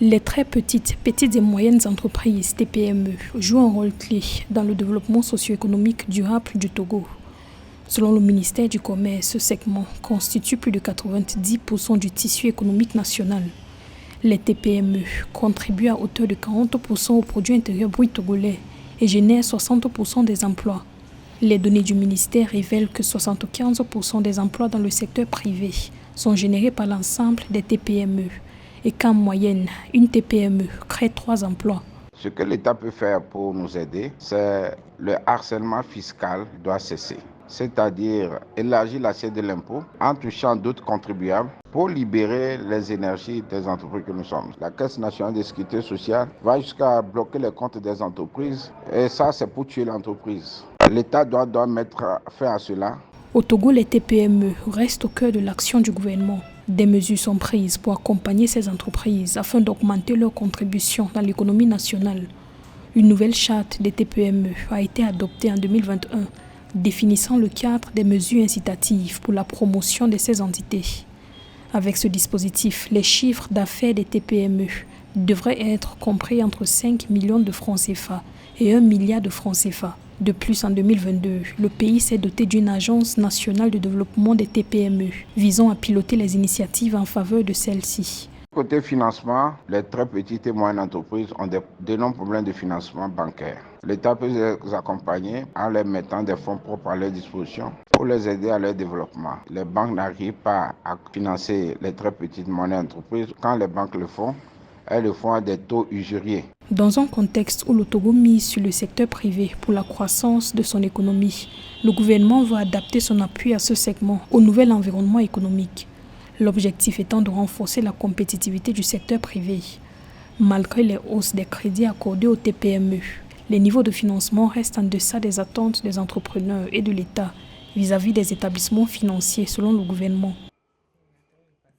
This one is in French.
Les très petites et moyennes entreprises, TPME, jouent un rôle clé dans le développement socio-économique durable du Togo. Selon le ministère du Commerce, ce segment constitue plus de 90% du tissu économique national. Les TPME contribuent à hauteur de 40% au produit intérieur brut togolais et génèrent 60% des emplois. Les données du ministère révèlent que 75% des emplois dans le secteur privé sont générés par l'ensemble des TPME et qu'en moyenne, une TPME crée 3 emplois. Ce que l'État peut faire pour nous aider, c'est le harcèlement fiscal doit cesser. C'est-à-dire élargir l'assiette de l'impôt en touchant d'autres contribuables pour libérer les énergies des entreprises que nous sommes. La Caisse nationale de sécurité sociale va jusqu'à bloquer les comptes des entreprises et ça, c'est pour tuer l'entreprise. L'État doit mettre fin à cela. Au Togo, les TPME restent au cœur de l'action du gouvernement. Des mesures sont prises pour accompagner ces entreprises afin d'augmenter leur contribution dans l'économie nationale. Une nouvelle charte des TPME a été adoptée en 2021, définissant le cadre des mesures incitatives pour la promotion de ces entités. Avec ce dispositif, les chiffres d'affaires des TPME devraient être compris entre 5 millions de francs CFA et 1 milliard de francs CFA. De plus, en 2022, le pays s'est doté d'une agence nationale de développement des TPME, visant à piloter les initiatives en faveur de celles-ci. Côté financement, les très petites et moyennes entreprises ont d'énormes problèmes de financement bancaire. L'État peut les accompagner en leur mettant des fonds propres à leur disposition pour les aider à leur développement. Les banques n'arrivent pas à financer les très petites moyennes entreprises. Quand les banques le font, elles le font à des taux usuriers. Dans un contexte où le Togo mise sur le secteur privé pour la croissance de son économie, le gouvernement va adapter son appui à ce segment au nouvel environnement économique. L'objectif étant de renforcer la compétitivité du secteur privé. Malgré les hausses des crédits accordés aux TPME, les niveaux de financement restent en deçà des attentes des entrepreneurs et de l'État vis-à-vis des établissements financiers selon le gouvernement.